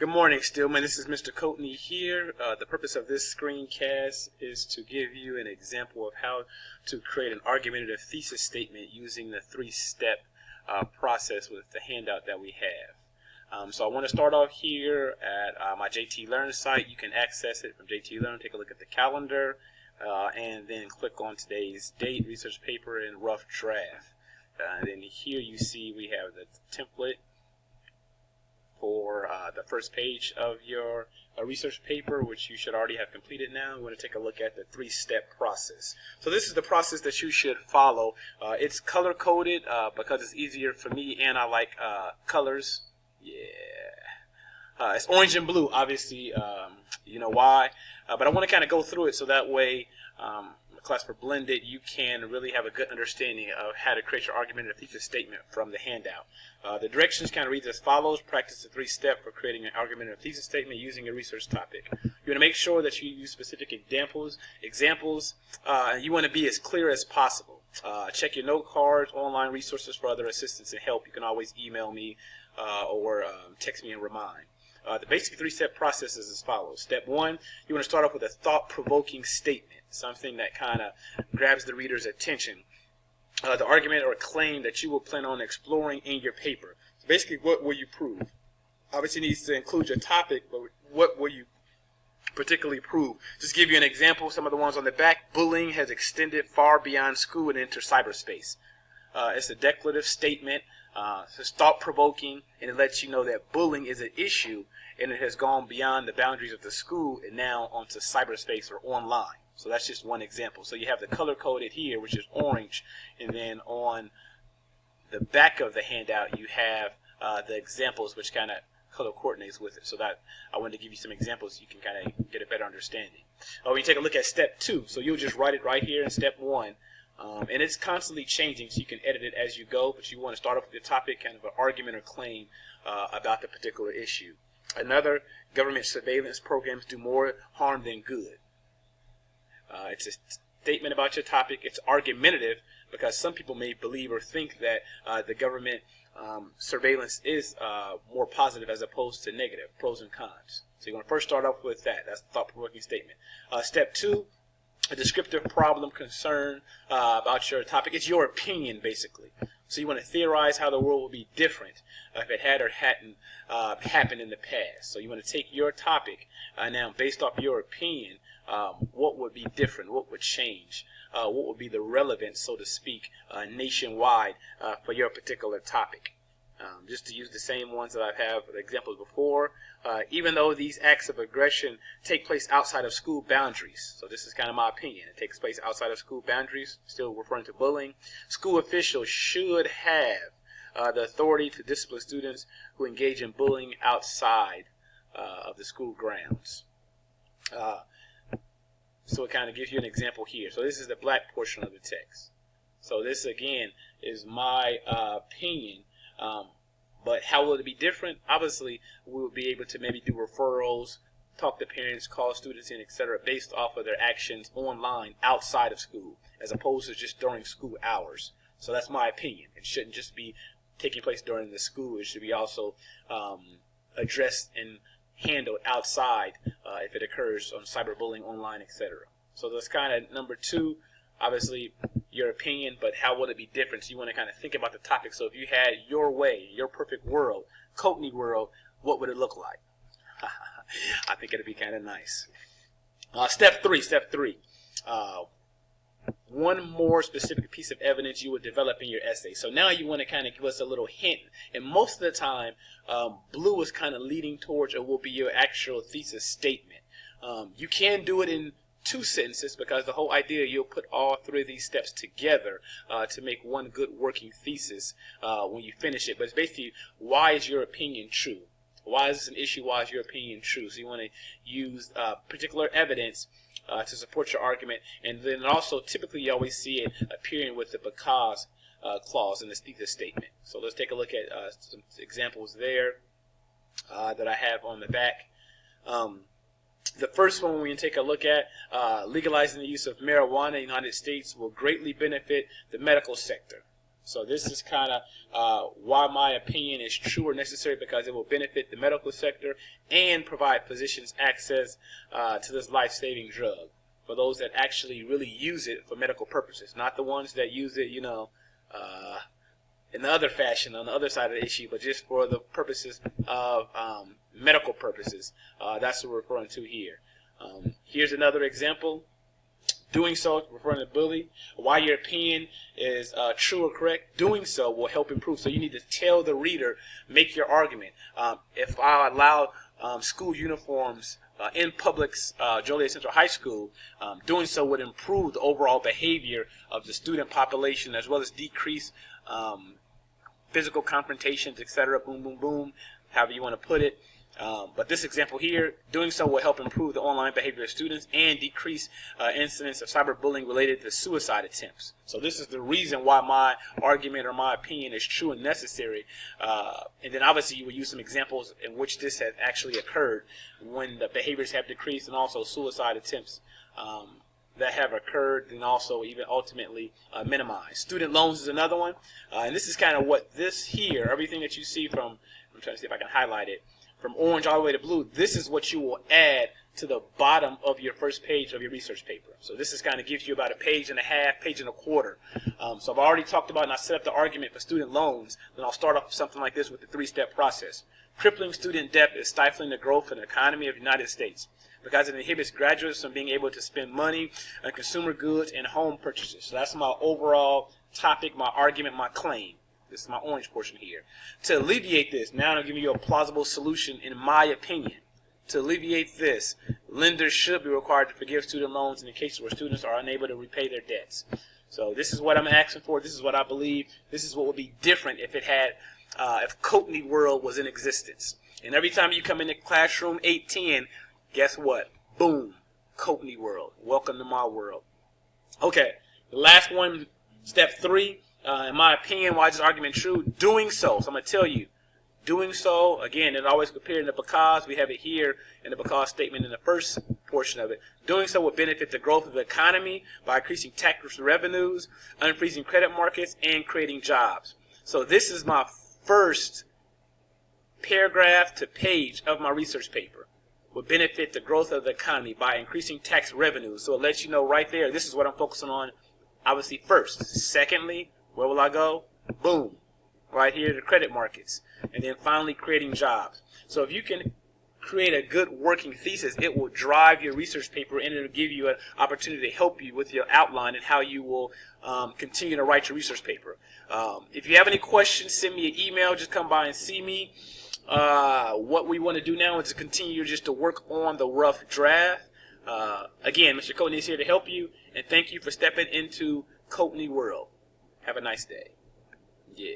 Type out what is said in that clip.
Good morning, Stillman. This is Mr. Coatney here. The purpose of this screencast is to give you an example of how to create an argumentative thesis statement using the three-step process with the handout that we have. So I want to start off here at my JT Learn site. You can access it from JT Learn. Take a look at the calendar and then click on today's date, research paper, and rough draft. And then here you see we have the template for the first page of your research paper, which you should already have completed now. We want to take a look at the three-step process. So this is the process that you should follow. It's color-coded because it's easier for me, and I like colors. Yeah. It's orange and blue, obviously. You know why. But I want to kind of go through it so that way, class for blended, you can really have a good understanding of how to create your argumentative thesis statement from the handout. The directions kind of reads as follows. Practice the three-step for creating an argumentative thesis statement using a research topic. You want to make sure that you use specific examples. You want to be as clear as possible. Check your note cards, online resources for other assistance and help. You can always email me or text me and remind. The basic three-step process is as follows. Step one, you want to start off with a thought-provoking statement, something that kind of grabs the reader's attention. The argument or claim that you will plan on exploring in your paper. So basically, what will you prove? Obviously, it needs to include your topic, but what will you particularly prove? Just give you an example, some of the ones on the back. Bullying has extended far beyond school and into cyberspace. It's a declarative statement. It's thought-provoking, and it lets you know that bullying is an issue and it has gone beyond the boundaries of the school and now onto cyberspace or online. So that's just one example. So you have the color-coded here, which is orange, and then on the back of the handout you have the examples, which kind of color coordinates with it. So that I wanted to give you some examples so you can kind of get a better understanding. When you take a look at step two, so you'll just write it right here in step one. And it's constantly changing, so you can edit it as you go, but you want to start off with the topic, kind of an argument or claim about the particular issue. Another, government surveillance programs do more harm than good. It's a statement about your topic. It's argumentative because some people may believe or think that the government surveillance is more positive as opposed to negative, pros and cons. So you're going to first start off with that. That's the thought-provoking statement. Step two, a descriptive problem, concern about your topic. It's your opinion, basically. So you want to theorize how the world would be different if it had or hadn't happened in the past. So you want to take your topic now, based off your opinion, what would be different, what would change, what would be the relevance, so to speak, nationwide for your particular topic. Just to use the same ones that I've had examples before, even though these acts of aggression take place outside of school boundaries. So this is kind of my opinion. It takes place outside of school boundaries, still referring to bullying. School officials should have the authority to discipline students who engage in bullying outside of the school grounds. So it kind of gives you an example here. So this is the black portion of the text. So this, again, is my opinion. But how will it be different? Obviously, we'll be able to maybe do referrals, talk to parents, call students in, etc., based off of their actions online outside of school, as opposed to just during school hours. So that's my opinion. It shouldn't just be taking place during the school. It should be also addressed and handled outside if it occurs on cyberbullying online, etc. So that's kind of number two. Obviously, your opinion, but how will it be different? So you want to kind of think about the topic. So if you had your way, your perfect world, Coatney world, what would it look like? I think it'd be kind of nice. Step three. One more specific piece of evidence you would develop in your essay. So now you want to kind of give us a little hint. And most of the time, blue is kind of leading towards or will be your actual thesis statement. You can do it in two sentences because the whole idea, you'll put all three of these steps together to make one good working thesis when you finish it. But it's basically, why is your opinion true? Why is this an issue? Why is your opinion true? So you want to use particular evidence to support your argument, and then also typically you always see it appearing with the because clause in the thesis statement. So let's take a look at some examples there that I have on the back. The first one we're going to take a look at, legalizing the use of marijuana in the United States will greatly benefit the medical sector. So this is kind of why my opinion is true or necessary, because it will benefit the medical sector and provide physicians access to this life-saving drug for those that actually really use it for medical purposes, not the ones that use it, you know, in the other fashion on the other side of the issue, but just for the purposes of medical purposes. That's what we're referring to here. Here's another example. Doing so, referring to bully, why your opinion is true or correct. Doing so will help improve. So you need to tell the reader, make your argument. If I allow school uniforms in Publix Joliet Central High School, doing so would improve the overall behavior of the student population, as well as decrease physical confrontations, etc. Boom, boom, boom, however you want to put it. But this example here, doing so will help improve the online behavior of students and decrease incidents of cyberbullying related to suicide attempts. So this is the reason why my argument or my opinion is true and necessary. And then obviously you will use some examples in which this has actually occurred when the behaviors have decreased, and also suicide attempts that have occurred, and also even ultimately minimized. Student loans is another one. And this is kind of what this here, everything that you see from, I'm trying to see if I can highlight it, from orange all the way to blue, this is what you will add to the bottom of your first page of your research paper. So this is kind of gives you about a page and a half, page and a quarter. So I've already talked about, and I set up the argument for student loans. Then I'll start off with something like this with the three-step process. Crippling student debt is stifling the growth and economy of the United States because it inhibits graduates from being able to spend money on consumer goods and home purchases. So that's my overall topic, my argument, my claim. This is my orange portion here. To alleviate this, now I'm giving you a plausible solution in my opinion. To alleviate this, lenders should be required to forgive student loans in the cases where students are unable to repay their debts. So this is what I'm asking for. This is what I believe. This is what would be different if it had, if Coatney World was in existence. And every time you come into classroom 810, guess what? Boom, Coatney World. Welcome to my world. Okay, the last one, step 3. In my opinion, why is this argument true? Doing so. So I'm going to tell you. Doing so, again, it always compared in the because. We have it here in the because statement in the first portion of it. Doing so will benefit the growth of the economy by increasing tax revenues, unfreezing credit markets, and creating jobs. So this is my first paragraph to page of my research paper. Will benefit the growth of the economy by increasing tax revenues. So it lets you know right there, this is what I'm focusing on, obviously, first. Secondly, where will I go? Boom. Right here, the credit markets. And then finally, creating jobs. So if you can create a good working thesis, it will drive your research paper, and it will give you an opportunity to help you with your outline and how you will continue to write your research paper. If you have any questions, send me an email. Just come by and see me. What we want to do now is to continue just to work on the rough draft. Again, Mr. Coatney is here to help you, and thank you for stepping into Coatney World. Have a nice day. Yeah.